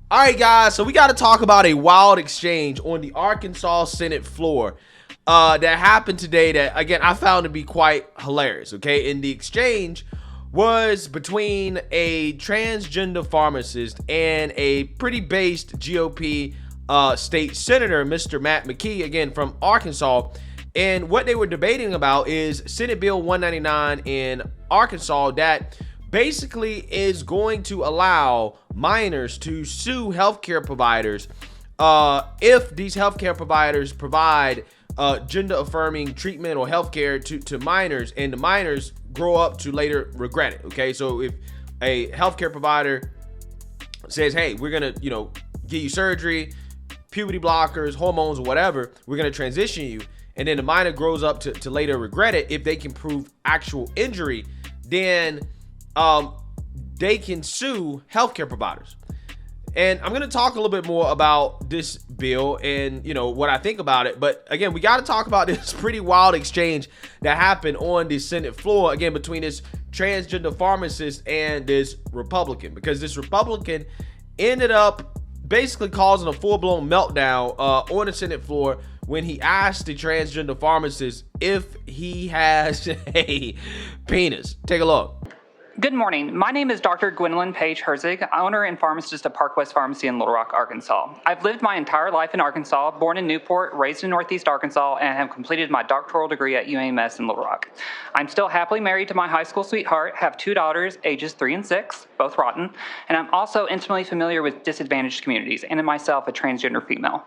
All right, guys, so we got to talk about a wild exchange on the Arkansas Senate floor that happened today that, again, I found to be quite hilarious, okay? And the exchange was between a transgender pharmacist and a pretty based GOP state senator, Mr. Matt McKee, again, from Arkansas. And what they were debating about is Senate Bill 199 in Arkansas that basically is going to allow minors to sue healthcare providers if these healthcare providers provide gender-affirming treatment or healthcare to minors, and the minors grow up to later regret it. Okay, so if a healthcare provider says, "Hey, we're gonna, give you surgery, puberty blockers, hormones, or whatever, we're gonna transition you," and then the minor grows up to later regret it, if they can prove actual injury, then they can sue healthcare providers. And I'm going to talk a little bit more about this bill and, what I think about it. But again, we got to talk about this pretty wild exchange that happened on the Senate floor, again, between this transgender pharmacist and this Republican, because this Republican ended up basically causing a full-blown meltdown on the Senate floor when he asked the transgender pharmacist if he has a penis. Take a look. Good morning. My name is Dr. Gwendolyn Page Herzig, owner and pharmacist of Park West Pharmacy in Little Rock, Arkansas. I've lived my entire life in Arkansas, born in Newport, raised in Northeast Arkansas, and have completed my doctoral degree at UAMS in Little Rock. I'm still happily married to my high school sweetheart, have 2 daughters, ages 3 and 6, both rotten, and I'm also intimately familiar with disadvantaged communities, and myself a transgender female.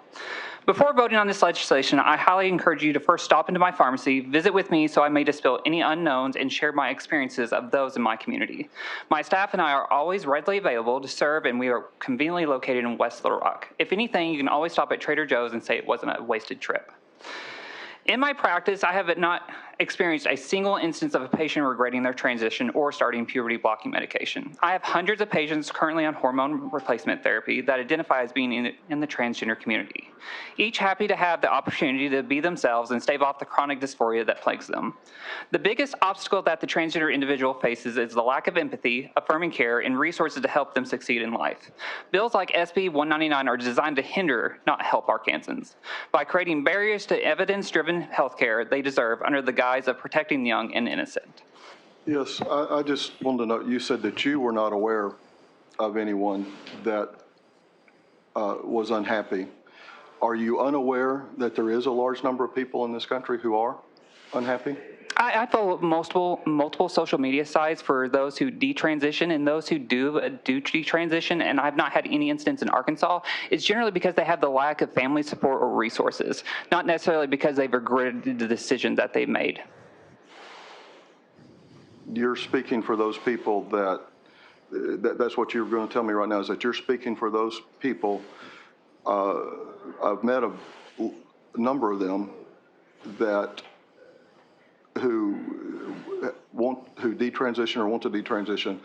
Before voting on this legislation, I highly encourage you to first stop into my pharmacy, visit with me so I may dispel any unknowns and share my experiences of those in my community. My staff and I are always readily available to serve, and we are conveniently located in West Little Rock. If anything, you can always stop at Trader Joe's and say it wasn't a wasted trip. In my practice, I have not experienced a single instance of a patient regretting their transition or starting puberty blocking medication. I have hundreds of patients currently on hormone replacement therapy that identify as being in the transgender community, each happy to have the opportunity to be themselves and stave off the chronic dysphoria that plagues them. The biggest obstacle that the transgender individual faces is the lack of empathy, affirming care, and resources to help them succeed in life. Bills like SB 199 are designed to hinder, not help Arkansans. By creating barriers to evidence-driven healthcare they deserve under the guise of protecting the young and innocent. Yes, I just wanted to know, you said that you were not aware of anyone that was unhappy. Are you unaware that there is a large number of people in this country who are unhappy? I follow multiple social media sites for those who detransition and those who do detransition, and I've not had any instance in Arkansas. It's generally because they have the lack of family support or resources, not necessarily because they've regretted the decision that they made. You're speaking for those people that's what you're going to tell me right now, is that you're speaking for those people. I've met a number of them who detransition or want to detransition,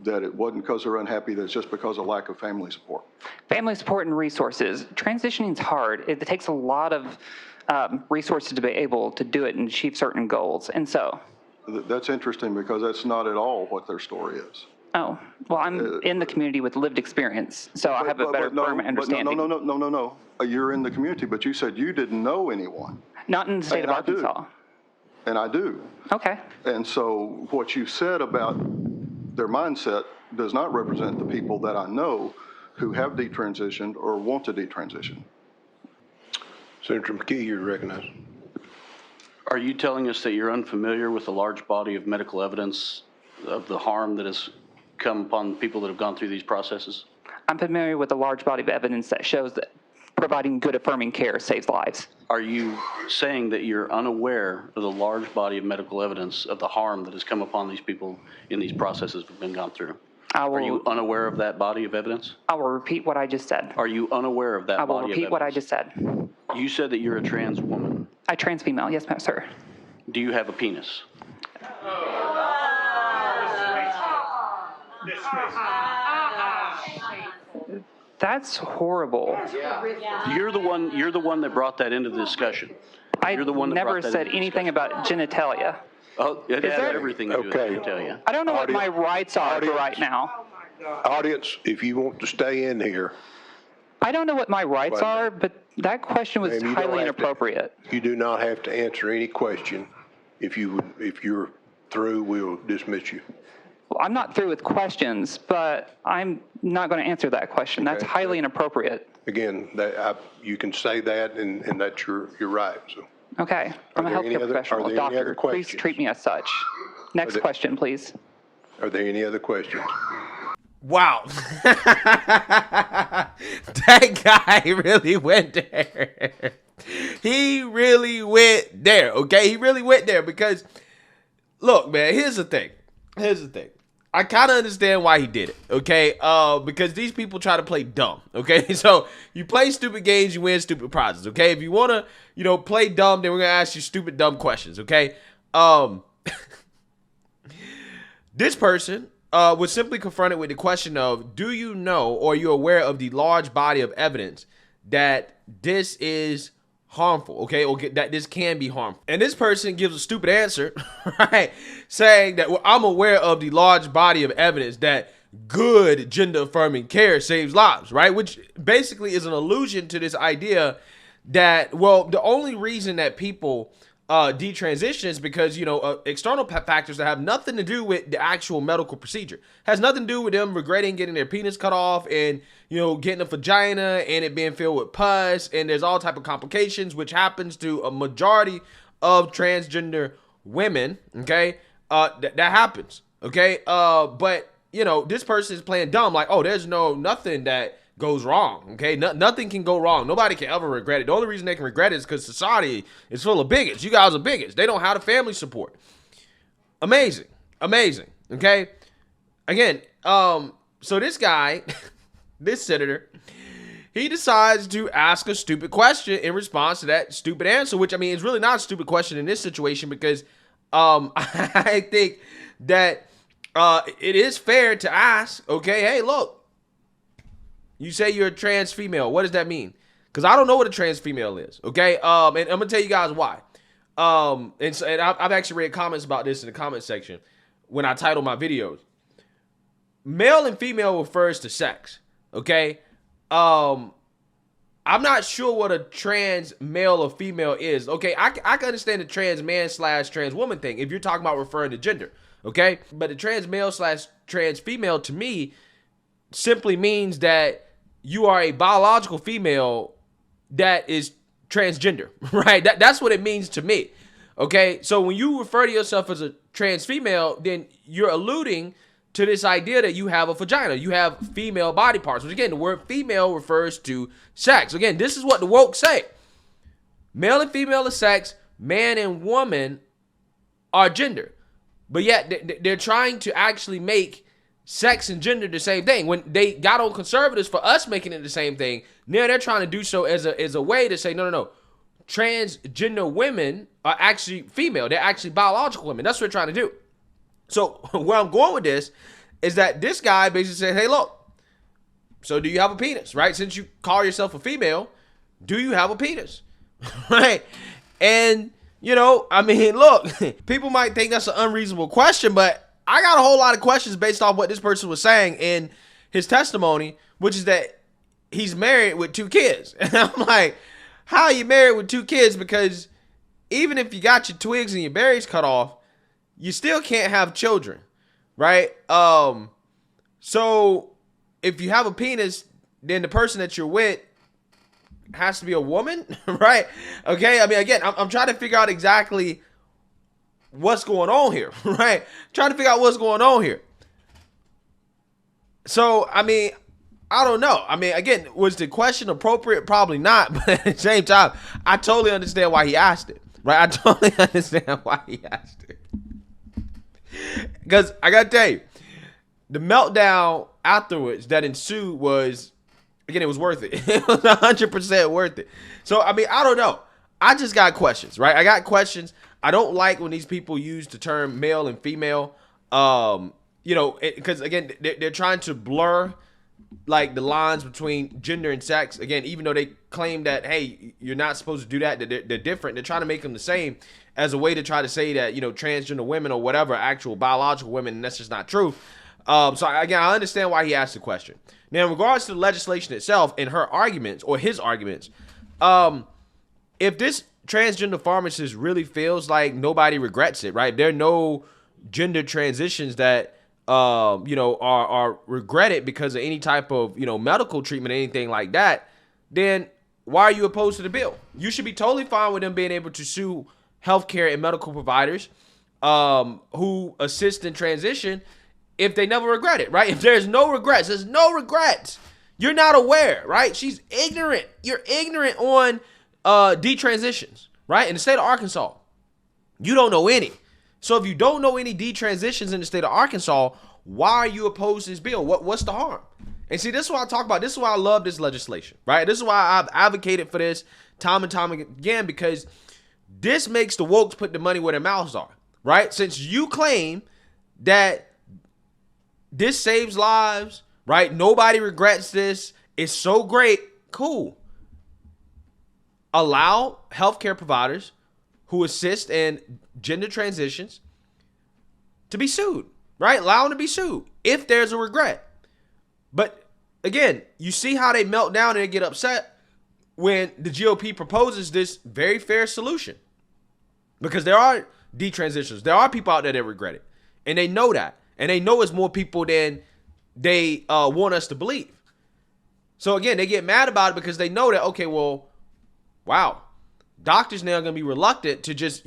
that it wasn't because they're unhappy, that's just because of lack of family support. Family support and resources. Transitioning is hard. It takes a lot of resources to be able to do it and achieve certain goals. And so. That's interesting, because that's not at all what their story is. Oh, well, I'm in the community with lived experience, so I have a better firm understanding. No. You're in the community, but you said you didn't know anyone. Not in the state of Arkansas. And I do. Okay. And so what you said about their mindset does not represent the people that I know who have detransitioned or want to detransition. Senator McKee, you're recognized. Are you telling us that you're unfamiliar with the large body of medical evidence of the harm that has come upon people that have gone through these processes? I'm familiar with a large body of evidence that shows that providing good affirming care saves lives. Are you saying that you're unaware of the large body of medical evidence of the harm that has come upon these people in these processes that have been gone through? Are you unaware of that body of evidence? I will repeat what I just said. Are you unaware of that body of evidence? I will repeat what I just said. You said that you're a trans woman. A trans female, yes, ma'am, sir. Do you have a penis? That's horrible. You're the one that brought that into the discussion. I never said anything about genitalia. Oh, it has everything to do with genitalia. I don't know what my rights are right now. Audience, if you want to stay in here, I don't know what my rights Wait a are, minute. but that question was Ma'am, you don't highly have to- inappropriate. you do not have to answer any question. If you're through, we'll dismiss you. Well, I'm not through with questions, but I'm not going to answer that question. That's Okay. highly inappropriate. Again, you can say that, and that's your right. So, Okay, I'm a there any healthcare other- professional, are there any doctor. other Please questions? treat me as such. Next there- question, please. are there any other questions? Wow. That guy really went there. He really went there, okay? He really went there because, look, man, here's the thing. I kind of understand why he did it, okay? Because these people try to play dumb, okay? So you play stupid games, you win stupid prizes, okay? If you want to, play dumb, then we're going to ask you stupid, dumb questions, okay? This person was simply confronted with the question of, do you know or are you aware of the large body of evidence that this is harmful, okay, or that this can be harmful? And this person gives a stupid answer, right, saying that, well, I'm aware of the large body of evidence that good gender-affirming care saves lives, right, which basically is an allusion to this idea that, well, the only reason that people detransition is because, external factors that have nothing to do with the actual medical procedure. Has nothing to do with them regretting getting their penis cut off and, getting a vagina and it being filled with pus, and there's all type of complications, which happens to a majority of transgender women, okay? That happens, okay? But, this person is playing dumb, like, oh, there's nothing that goes wrong, okay? Nothing can go wrong. Nobody can ever regret it. The only reason they can regret it is because society is full of bigots. You guys are bigots. They don't have the family support. Amazing, okay? Again, so this guy, this senator, he decides to ask a stupid question in response to that stupid answer, which, is really not a stupid question in this situation because I think that it is fair to ask, okay, hey, look, you say you're a trans female. What does that mean? Because I don't know what a trans female is, okay? And I'm going to tell you guys why. And I've actually read comments about this in the comment section when I title my videos. Male and female refers to sex, okay? I'm not sure what a trans male or female is, okay? I can understand the trans man / trans woman thing if you're talking about referring to gender, okay? But the trans male / trans female to me simply means that you are a biological female that is transgender, right? That's what it means to me, okay? So when you refer to yourself as a trans female, then you're alluding to this idea that you have a vagina, you have female body parts, which again, the word female refers to sex. Again, this is what the woke say. Male and female are sex, man and woman are gender. But yet they're trying to actually make sex and gender the same thing. When they got on conservatives for us making it the same thing, now they're trying to do so as a way to say, no. Transgender women are actually female. They're actually biological women. That's what they're trying to do. So where I'm going with this is that this guy basically said, hey, look, so do you have a penis, right? Since you call yourself a female, do you have a penis, right? And, look, people might think that's an unreasonable question, but I got a whole lot of questions based off what this person was saying in his testimony, which is that he's married with 2 kids. And I'm like, how are you married with 2 kids? Because even if you got your twigs and your berries cut off, you still can't have children, right? So if you have a penis, then the person that you're with has to be a woman, right? Okay, again, I'm trying to figure out exactly what's going on here, right? Trying to figure out what's going on here. So, I don't know. Again, was the question appropriate? Probably not. But at the same time, I totally understand why he asked it, right? I totally understand why he asked it. Because I got to tell you, the meltdown afterwards that ensued was, again, it was worth it. It was 100% worth it. So, I don't know. I just got questions, right? I got questions. I don't like when these people use the term male and female, because again, they're trying to blur like the lines between gender and sex. Again, even though they claim that, hey, you're not supposed to do that, they're different. They're trying to make them the same as a way to try to say that, transgender women or whatever are actual biological women, and that's just not true. So again, I understand why he asked the question. Now, in regards to the legislation itself and her arguments or his arguments, if this transgender pharmacist really feels like nobody regrets it, right? There are no gender transitions that are regretted because of any type of medical treatment or anything like that, then why are you opposed to the bill? You should be totally fine with them being able to sue healthcare and medical providers who assist in transition if they never regret it, right? If there's no regrets, you're not aware, right? She's ignorant. You're ignorant on detransitions, right? In the state of Arkansas, you don't know any. So if you don't know any detransitions in the state of Arkansas, why are you opposed to this bill? What's the harm? And see, this is what I talk about. This is why I love this legislation, right? This is why I've advocated for this time and time again, because this makes the wokes put the money where their mouths are, right? Since you claim that this saves lives, right? Nobody regrets this. It's so great. Cool. Allow healthcare providers who assist in gender transitions to be sued, right? Allow them to be sued if there's a regret. But again, you see how they melt down and they get upset when the GOP proposes this very fair solution. Because there are detransitions. There are people out there that regret it. And they know that. And they know it's more people than they want us to believe. So again, they get mad about it because they know that, okay, well, wow, doctors now are going to be reluctant to just,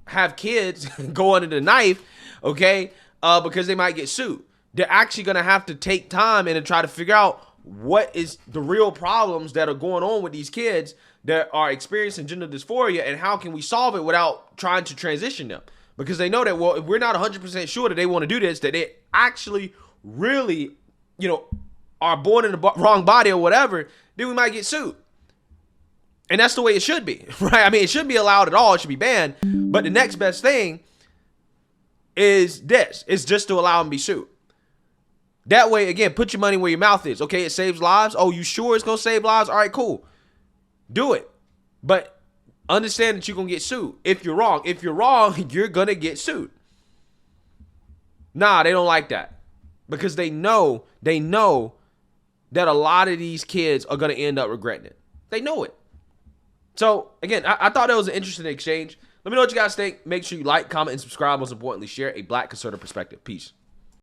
have kids go under the knife, okay, because they might get sued. They're actually going to have to take time and try to figure out what is the real problems that are going on with these kids that are experiencing gender dysphoria and how can we solve it without trying to transition them. Because they know that, well, if we're not 100% sure that they want to do this, that they actually really, are born in the wrong body or whatever, then we might get sued. And that's the way it should be, right? I mean, it shouldn't be allowed at all. It should be banned. But the next best thing is this. It's just to allow them to be sued. That way, again, put your money where your mouth is. Okay, it saves lives. Oh, you sure it's going to save lives? All right, cool. Do it. But understand that you're going to get sued. If you're wrong, you're going to get sued. Nah, they don't like that. Because they know that a lot of these kids are going to end up regretting it. They know it. So, again, I thought that was an interesting exchange. Let me know what you guys think. Make sure you like, comment, and subscribe. Most importantly, share a Black conservative perspective. Peace.